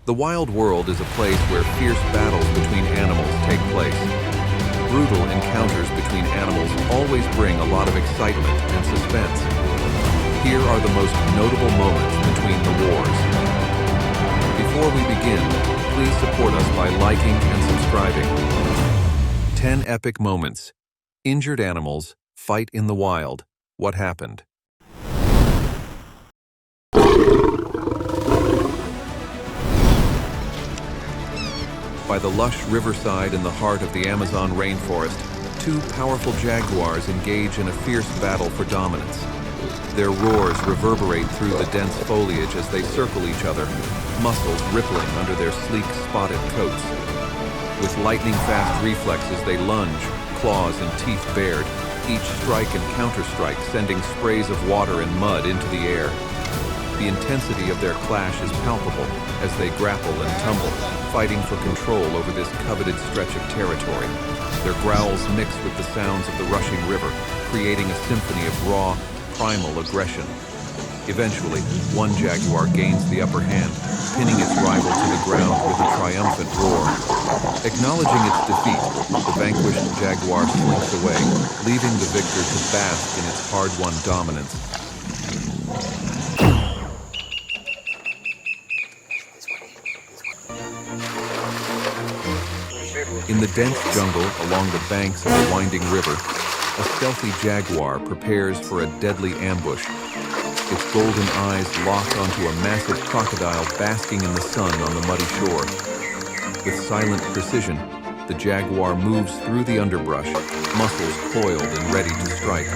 The wild world is a place where fierce battles between animals take place. Brutal encounters between animals always bring a lot of excitement and suspense. Here are the most notable moments between the wars. Before we begin, please support us by liking and subscribing. 10 epic moments. Injured animals fight in the wild. What happened? By the lush riverside in the heart of the Amazon rainforest, two powerful jaguars engage in a fierce battle for dominance. Their roars reverberate through the dense foliage as they circle each other, muscles rippling under their sleek, spotted coats. With lightning-fast reflexes, they lunge, claws and teeth bared, each strike and counter-strike sending sprays of water and mud into the air. The intensity of their clash is palpable as they grapple and tumble, fighting for control over this coveted stretch of territory. Their growls mix with the sounds of the rushing river, creating a symphony of raw, primal aggression. Eventually, one jaguar gains the upper hand, pinning its rival to the ground with a triumphant roar. Acknowledging its defeat, the vanquished jaguar slinks away, leaving the victor to bask in its hard-won dominance. In the dense jungle along the banks of a winding river, a stealthy jaguar prepares for a deadly ambush. Its golden eyes lock onto a massive crocodile basking in the sun on the muddy shore. With silent precision, the jaguar moves through the underbrush, muscles coiled and ready to strike.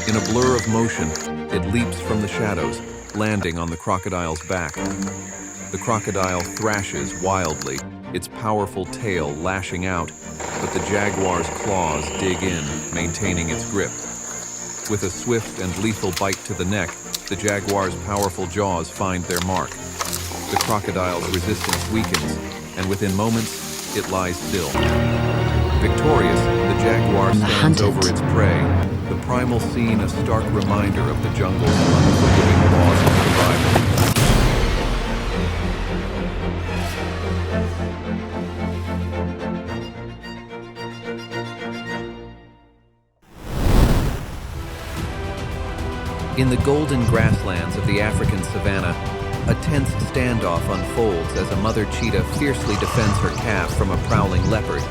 In a blur of motion, it leaps from the shadows, landing on the crocodile's back. The crocodile thrashes wildly, its powerful tail lashing out, but the jaguar's claws dig in, maintaining its grip. With a swift and lethal bite to the neck, the jaguar's powerful jaws find their mark. The crocodile's resistance weakens, and within moments, it lies still. Victorious, the jaguar stands over its prey, the primal scene a stark reminder of the jungle's unforgiving laws of survival. In the golden grasslands of the African savanna, a tense standoff unfolds as a mother cheetah fiercely defends her calf from a prowling leopard.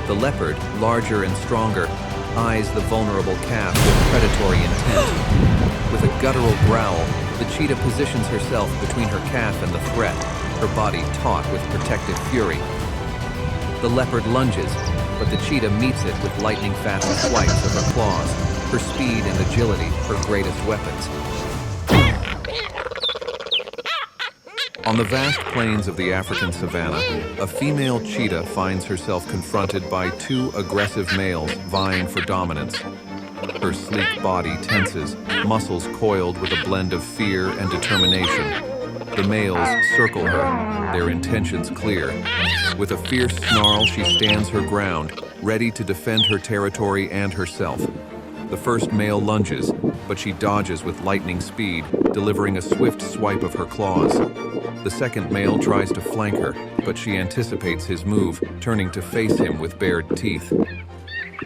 The leopard, larger and stronger, eyes the vulnerable calf with predatory intent. With a guttural growl, the cheetah positions herself between her calf and the threat, her body taut with protective fury. The leopard lunges, but the cheetah meets it with lightning-fast swipes of her claws, her speed and agility her greatest weapons. On the vast plains of the African savanna, a female cheetah finds herself confronted by two aggressive males vying for dominance. Her sleek body tenses, muscles coiled with a blend of fear and determination. The males circle her, their intentions clear. With a fierce snarl, she stands her ground, ready to defend her territory and herself. The first male lunges, but she dodges with lightning speed, delivering a swift swipe of her claws. The second male tries to flank her, but she anticipates his move, turning to face him with bared teeth.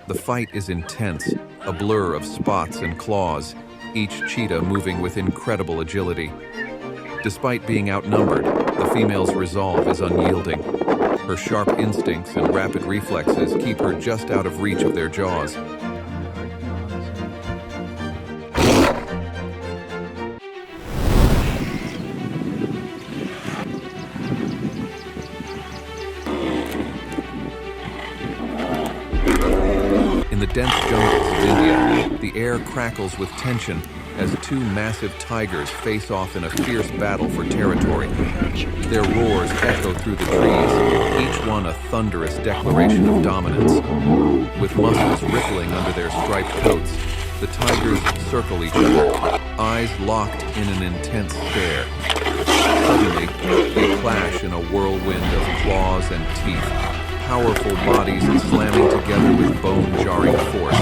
The fight is intense, a blur of spots and claws, each cheetah moving with incredible agility. Despite being outnumbered, the female's resolve is unyielding. Her sharp instincts and rapid reflexes keep her just out of reach of their jaws. In the dense jungles of India, the air crackles with tension as two massive tigers face off in a fierce battle for territory. Their roars echo through the trees, each one a thunderous declaration of dominance. With muscles rippling under their striped coats, the tigers circle each other, eyes locked in an intense stare. Suddenly, they clash in a whirlwind of claws and teeth, powerful bodies slamming together with bone-jarring force.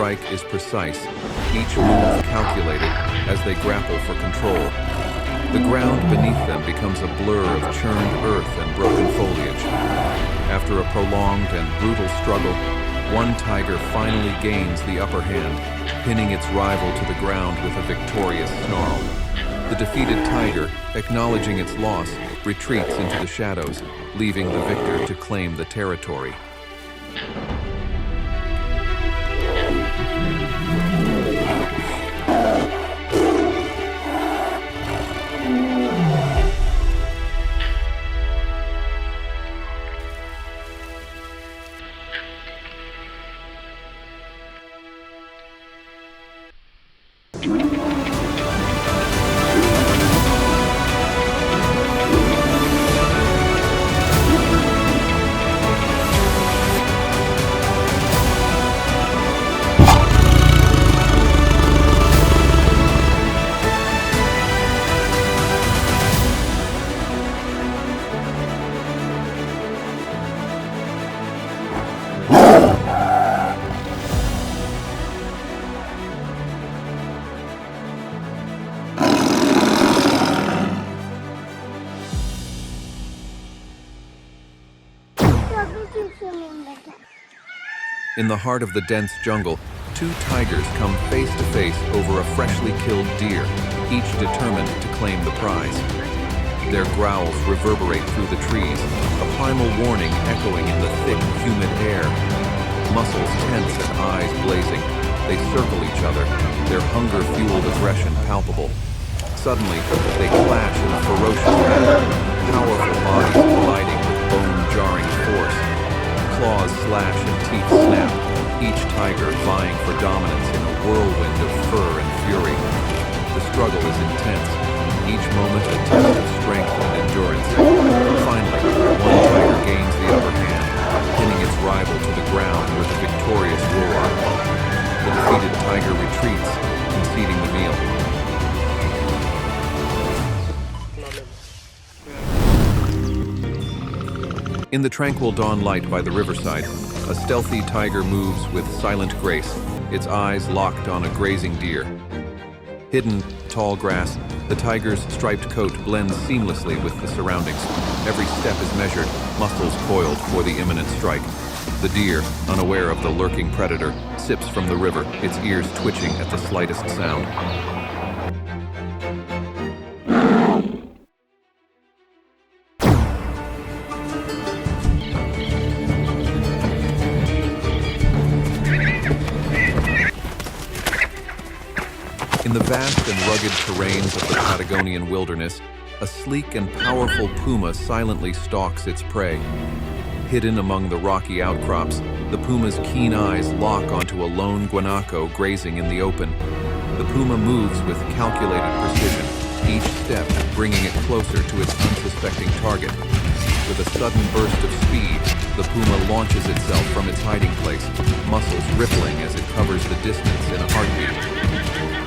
strike is precise, each move calculated as they grapple for control. The ground beneath them becomes a blur of churned earth and broken foliage. After a prolonged and brutal struggle, one tiger finally gains the upper hand, pinning its rival to the ground with a victorious snarl. The defeated tiger, acknowledging its loss, retreats into the shadows, leaving the victor to claim the territory. In the heart of the dense jungle, two tigers come face to face over a freshly killed deer, each determined to claim the prize. Their growls reverberate through the trees, a primal warning echoing in the thick, humid air. Muscles tense and eyes blazing, they circle each other, their hunger-fueled aggression palpable. Suddenly, they clash in a ferocious battle, powerful bodies colliding with bone-jarring force. Claws slash and teeth snap, each tiger vying for dominance in a whirlwind of fur and fury. The struggle is intense, each moment a test of strength and endurance. Finally, one tiger gains the upper hand, pinning its rival to the ground with a victorious roar. The defeated tiger retreats, conceding the meal. In the tranquil dawn light by the riverside, a stealthy tiger moves with silent grace, its eyes locked on a grazing deer. Hidden, tall grass, the tiger's striped coat blends seamlessly with the surroundings. Every step is measured, muscles coiled for the imminent strike. The deer, unaware of the lurking predator, sips from the river, its ears twitching at the slightest sound. In the vast and rugged terrains of the Patagonian wilderness, a sleek and powerful puma silently stalks its prey. Hidden among the rocky outcrops, the puma's keen eyes lock onto a lone guanaco grazing in the open. The puma moves with calculated precision, each step bringing it closer to its unsuspecting target. With a sudden burst of speed, the puma launches itself from its hiding place, muscles rippling as it covers the distance in a heartbeat.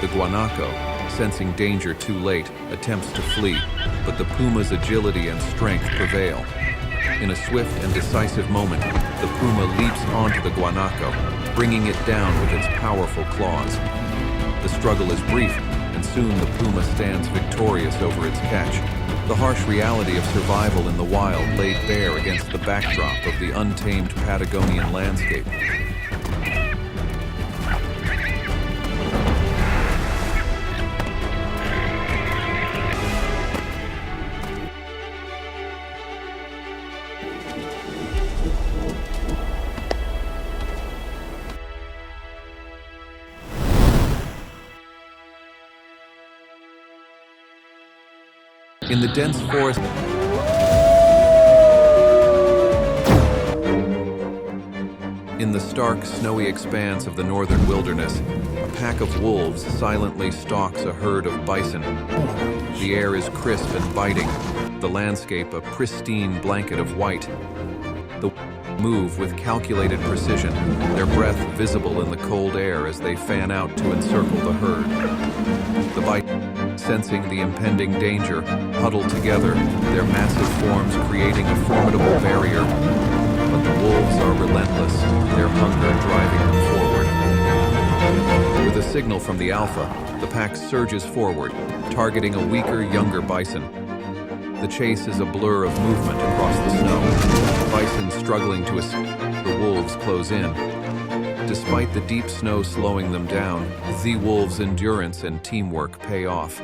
The guanaco, sensing danger too late, attempts to flee, but the puma's agility and strength prevail. In a swift and decisive moment, the puma leaps onto the guanaco, bringing it down with its powerful claws. The struggle is brief, and soon the puma stands victorious over its catch. The harsh reality of survival in the wild laid bare against the backdrop of the untamed Patagonian landscape. In the dense forest, In the stark, snowy expanse of the northern wilderness, a pack of wolves silently stalks a herd of bison. The air is crisp and biting, the landscape a pristine blanket of white. The move with calculated precision, their breath visible in the cold air as they fan out to encircle the herd. The bison, sensing the impending danger, huddle together, their massive forms creating a formidable barrier. But the wolves are relentless, their hunger driving them forward. With a signal from the alpha, the pack surges forward, targeting a weaker, younger bison. The chase is a blur of movement across the snow, the bison struggling to escape. The wolves close in. Despite the deep snow slowing them down, the wolves' endurance and teamwork pay off.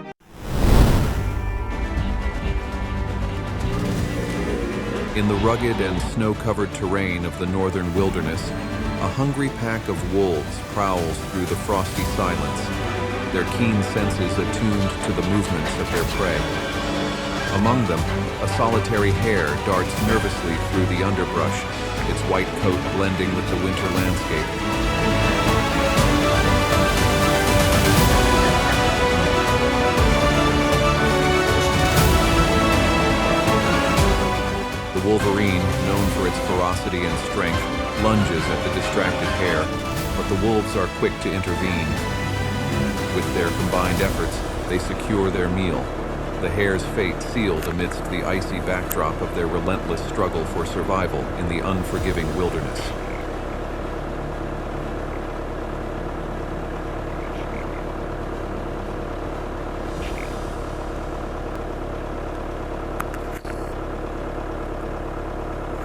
In the rugged and snow-covered terrain of the northern wilderness, a hungry pack of wolves prowls through the frosty silence, their keen senses attuned to the movements of their prey. Among them, a solitary hare darts nervously through the underbrush, its white coat blending with the winter landscape. The wolverine, known for its ferocity and strength, lunges at the distracted hare, but the wolves are quick to intervene. With their combined efforts, they secure their meal, the hare's fate sealed amidst the icy backdrop of their relentless struggle for survival in the unforgiving wilderness.